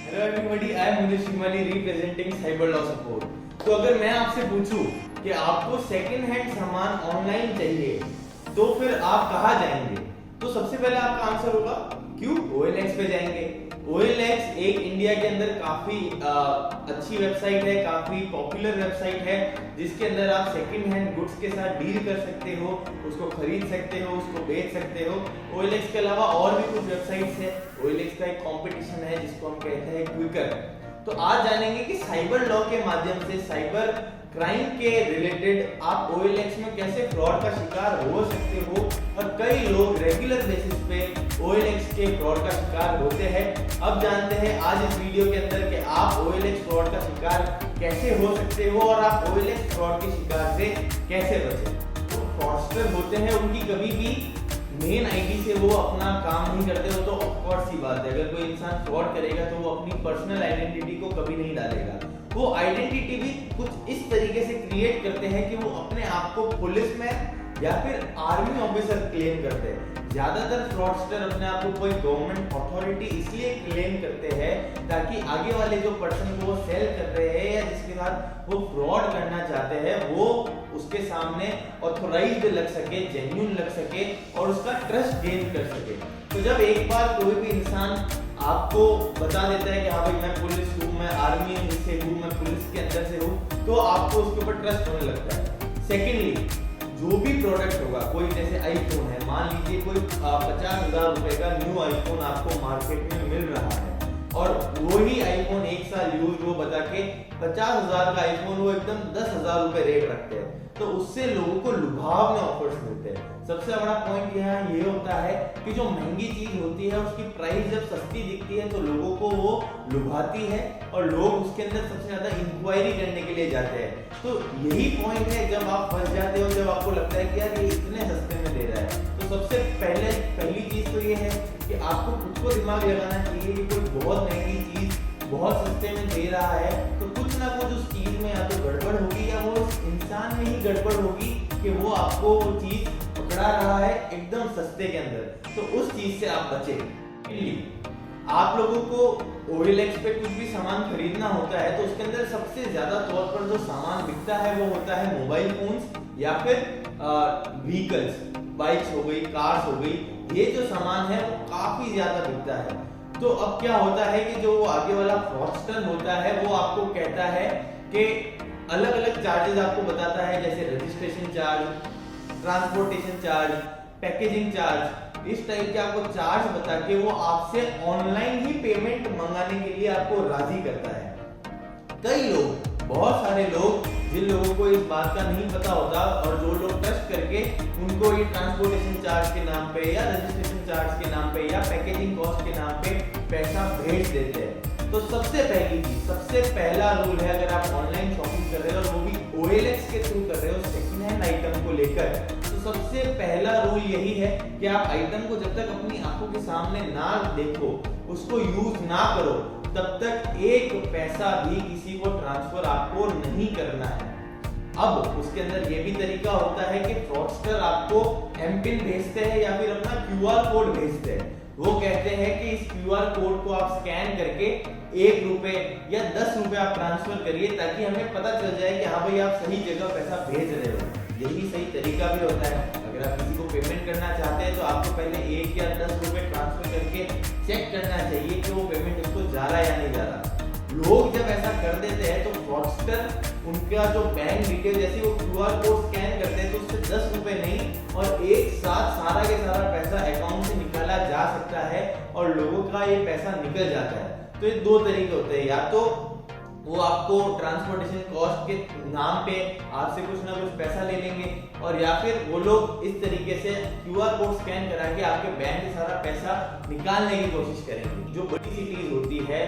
Hello everybody, I am Munish शिमली representing cyber law support. तो अगर मैं आपसे पूछूं कि आपको सेकंड हैंड सामान ऑनलाइन चाहिए तो फिर आप कहां जाएंगे, तो सबसे पहले आपका आंसर होगा क्यों, OLX पे जाएंगे। OLX एक इंडिया के अंदर काफी अच्छी वेबसाइट है, काफी पॉपुलर वेबसाइट है, जिसके अंदर आप सेकंड हैंड गुड्स के साथ डील कर सकते हो, उसको खरीद सकते हो, उसको बेच सकते हो। OLX के अलावा और भी कुछ वेबसाइट्स है। OLX का एक कंपटीशन है जिसको हम कहते हैं क्विकर। तो आज जानेंगे कि साइबर लॉ के माध्यम से साइबर क्राइम के रिलेटेड आप OLX में कैसे फ्रॉड का शिकार हो सकते हो, और कई लोग रेगुलर बेसिस पे OLX के फ्रॉड का शिकार होते हैं। अब जानते हैं आज इस वीडियो के अंदर कि आप OLX फ्रॉड का शिकार कैसे हो सकते हो और आप OLX फ्रॉड के शिकार से कैसे बचें। तो फ्रॉडस्टर होते हैं, उनकी कभी भी मेन आईडी से वो अपना काम नहीं करते हो, तो ऑफकोर्स सी बात है अगर कोई इंसान फ्रॉड करेगा तो वो अपनी पर्सनल आइडेंटिटी को कभी नहीं डालेगा। वो आइडेंटिटी भी कुछ इस तरीके से क्रिएट करते हैं कि वो अपने आप को पुलिस में या फिर आर्मी ऑफिसर क्लेम करते हैं। ज्यादातर फ्रॉडस्टर अपने आप को कोई गवर्नमेंट अथॉरिटी इसलिए क्लेम करते हैं ताकि आगे वाले जो पर्सन को वो सेल कर रहे हैं या जिसके साथ वो फ्रॉड करना चाहते हैं वो उसके सामने ऑथोराइज्ड लग सके, जेन्युइन लग सके और उसका ट्रस्ट गेन कर सके। तो जब एक बार कोई भी इंसान आपको बता देता है कि हाँ भाई मैं पुलिस हूँ, मैं आर्मी से हूँ, मैं पुलिस के अंदर से हूँ, तो आपको उसके ऊपर ट्रस्ट होने लगता है। सेकेंडली, जो भी प्रोडक्ट होगा, कोई जैसे आईफोन है, मान लीजिए कोई 50,000 रुपए का न्यू आईफोन आपको मार्केट में मिल रहा है और वही आईफोन एक साल यूज वो बता के 50,000 का आईफोन वो एकदम 10,000 रुपए रेट रखते हैं, तो उससे लोगों को लुभावने ऑफर्स मिलते हैं। सबसे बड़ा पॉइंट यहाँ ये होता है कि जो महंगी चीज होती है उसकी प्राइस जब सस्ती दिखती है तो लोगों को वो लुभाती है और लोग उसके अंदर सबसे ज्यादा इंक्वायरी करने के लिए जाते हैं। तो यही पॉइंट है जब आप फंस जाते हो, जब आपको लगता है कि यार ये इतने सस्ते में दे रहा है। तो सबसे पहली चीज तो ये है कि आपको खुद को दिमाग लगाना चाहिए कि कोई बहुत महंगी चीज बहुत सस्ते में दे रहा है तो कुछ ना कुछ उस चीज में या तो गड़बड़ होगी या वो इंसान में ही गड़बड़ होगी कि वो आपको वो चीज पकड़ा रहा है एकदम सस्ते के अंदर। तो उस चीज से आप बचें। आप लोगों को OLX पे कुछ भी सामान खरीदना होता है तो उसके अंदर सबसे ज्यादा तौर पर जो सामान बिकता है वो होता है मोबाइल फोन्स या फिर व्हीकल्स, बाइक्स हो गई, कार्स हो गई। ये जो सामान है वो काफी ज्यादा बिकता है। तो अब क्या होता है कि जो आगे वाला फ्रॉडस्टर होता है वो आपको कहता है कि अलग अलग चार्जेस आपको बताता है, जैसे registration charge, transportation charge, packaging charge, इस टाइप के आपको चार्ज बता के वो आपसे ऑनलाइन ही पेमेंट मंगाने के लिए आपको राजी करता है। कई लोग, बहुत सारे लोग जिन लोगों को इस बात का नहीं पता होता और जो लोग ट्रस्ट करके उनको ये ट्रांसपोर्टेशन चार्ज के नाम पे या रजिस्ट्रेशन चार्ज के नाम पे या पैकेजिंग कॉस्ट के नाम पे पैसा भेज देते हैं। तो सबसे पहली चीज, सबसे पहला रूल है अगर आप ऑनलाइन शॉपिंग कर रहे हो और वो भी OLX के थ्रू कर रहे हो सेकंड हैंड आइटम को लेकर, तो सबसे पहला रूल यही है कि आप आइटम को जब तक अपनी आंखों के सामने ना देखो, उसको यूज ना करो, तब तक एक पैसा भी किसी को ट्रांसफर आपको नहीं करना है। अब उसके अंदर ये भी तरीका होता है कि फ्रॉडस्टर आपको एमपिन भेजते हैं या फिर अपना QR कोड भेजते हैं। वो कहते हैं कि इस QR कोड को आप स्कैन करके 1 रुपए या 10 रुपए आप ट्रांसफर करिए ताकि हमें पता चल जाए कि हाँ भाई आप सही जगह पैसा भेज रहे हो। यही सही तरीका भी होता है। अगर आप किसी को पेमेंट करना चाहते हैं तो आपको पहले 1 या 10 रुपए ट्रांसफर करके चेक करना चाहिए कि वो पेमेंट उसको जा रहा है या नहीं जा रहा। लोग जब ऐसा कर देते हैं तो फ्रॉडस्टर उनका जो बैंक डिटेल जैसे वो QR कोड स्कैन करते हैं तो उससे 10 रुपए नहीं और एक साथ सारा के सारा पैसा अकाउंट से निकाला जा सकता है और लोगों का ये पैसा निकल जाता है। तो ये दो तरीके होते हैं, या तो वो आपको ट्रांसपोर्टेशन कॉस्ट के नाम पे आपसे कुछ ना कुछ पैसा ले लेंगे और या फिर वो लोग इस तरीके से QR कोड स्कैन करा के आपके बैंक से सारा पैसा निकालने की कोशिश करेंगे। जो बड़ी सिटीज होती है,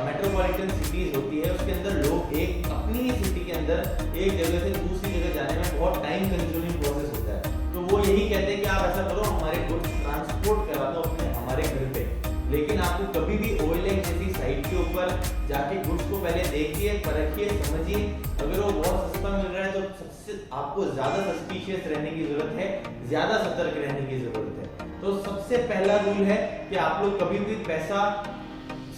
मेट्रोपॉलिटन सिटीज होती है, उसके अंदर लोग एक अपनी ही सिटी के अंदर एक जगह से दूसरी जगह जाने में बहुत टाइम कंज्यूमिंग प्रोसेस होता है। तो वो यही कहते हैं कि आप ऐसा करो, हमारे गुड्स ट्रांसपोर्ट करा दो अपने हमारे घर पे। लेकिन आपको कभी भी OLX जैसी साइट के ऊपर जाके गुड्स को पहले देखिए, परखिए, समझिए। अगर वो बहुत सस्ता मिल रहा है तो सबसे आपको ज्यादा सस्पिशियस रहने की जरूरत है, ज्यादा सतर्क रहने की जरूरत है। तो सबसे पहला रूल है कि आप लोग कभी भी पैसा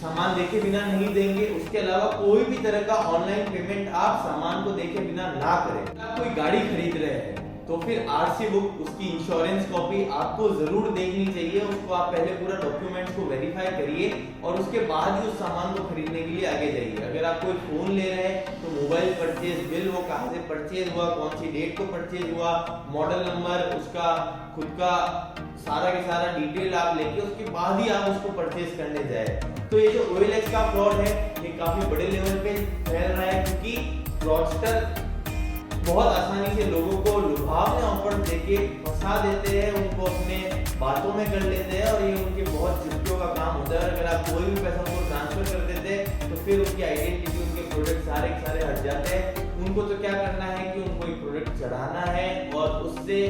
सामान देखे बिना नहीं देंगे। उसके अलावा कोई भी तरह का ऑनलाइन पेमेंट आप सामान को देखे बिना ना करें। आप कोई गाड़ी खरीद रहे हैं तो फिर आरसी बुक, उसकी इंश्योरेंस कॉपी आपको जरूर देखनी चाहिए। उसको आप पहले पूरा डॉक्यूमेंट्स को वेरीफाई करिए और उसके बाद ही उस सामान को खरीदने के लिए आगे जाइए। अगर आप कोई फोन ले रहे हैं तो मोबाइल परचेज बिल, वो कहाँ से परचेज हुआ, कौन सी डेट को परचेज हुआ, मॉडल नंबर, उसका खुद का सारा के सारा डिटेल आप लेके उसके बाद ही आप उसको परचेज करने जाए। तो ये जो OLX का फ्रॉड है ये काफी बड़े लेवल पे फैल रहा है, क्योंकि फ्रॉडस्टर बहुत आसानी से लोगों को लुभावने ऑफर देके फंसा देते हैं, उनको अपने बातों में कर लेते हैं और ये उनके बहुत चुटकियों का काम होता है। अगर आप कोई भी पैसा उनको ट्रांसफर कर देते हैं तो फिर उनकी आइडेंटिटी, उनके प्रोडक्ट सारे के सारे हट जाते हैं। उनको तो क्या करना है कि उनको एक प्रोडक्ट चढ़ाना है और उससे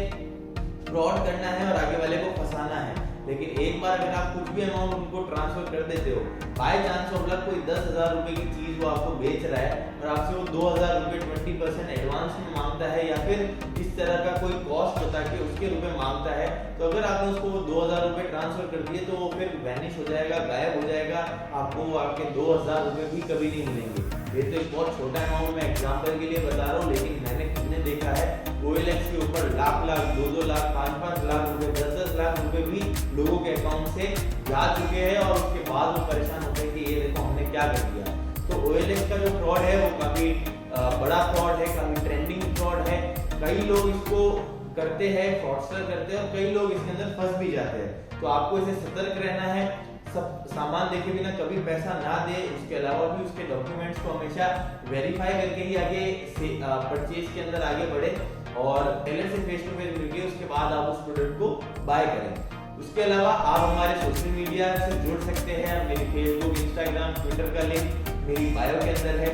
फ्रॉड करना है और आगे वाले को फंसाना है। लेकिन एक बार अगर आप कुछ भी अमाउंट उनको ट्रांसफर कर देते हो, बाय चांस ऑफ लक कोई 10,000 रुपए की चीज वो आपको बेच रहा है और आपसे वो 2,000 रुपए 20% एडवांस में मांगता है या फिर इस तरह का कोई कॉस्ट बता के उसके रुपए मांगता है, तो अगर आपने उसको वो 2,000 रुपए ट्रांसफर कर दिए तो वो फिर वैनिश हो जाएगा, गायब हो जाएगा। आपको आपके 2,000 रुपए भी कभी नहीं मिलेंगे। ये तो एक बहुत छोटा अमाउंट मैं एग्जांपल के लिए बता रहा हूँ, लेकिन मैंने खुद ने देखा है OLX के ऊपर लाख लाख, 2-2 लाख, 5-5 लाख रुपए, 10-10 लाख रुपए भी लोगों के अकाउंट से जा चुके हैं और उसके बाद वो परेशान होते हैं कि ये देखो हमने क्या कर दिया। तो OLX का जो फ्रॉड है वो काफी बड़ा फ्रॉड है, काफी ट्रेंडिंग फ्रॉड है। कई लोग इसको करते हैं, फ्रॉडस्टर करते हैं और कई लोग इसके अंदर फंस भी जाते हैं। तो आपको इसे सतर्क रहना है, सब सामान देखे बिना कभी पैसा ना दे। उसके अलावा भी उसके डॉक्यूमेंट्स को हमेशा वेरीफाई करके ही आगे परचेज के अंदर आगे बढ़े और टेलर से फेस टू फेस मिलके उसके बाद आप उस प्रोडक्ट को बाय करें। उसके अलावा आप हमारे सोशल मीडिया से जुड़ सकते हैं। मेरी फेसबुक, इंस्टाग्राम, ट्विटर का लिंक मेरी बायो के अंदर है।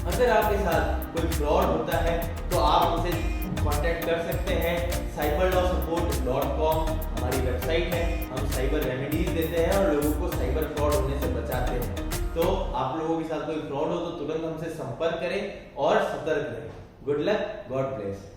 अगर आपके साथ कोई फ्रॉड होता है तो आप हमसे कांटेक्ट कर सकते हैं। cyberlawsupport.com हमारी वेबसाइट है। हम साइबर रेमेडीज देते हैं और लोगों को साइबर फ्रॉड होने से बचाते हैं। तो आप लोगों के साथ कोई फ्रॉड हो तो तुरंत हमसे संपर्क करें और सतर्क रहें। Good luck, God bless.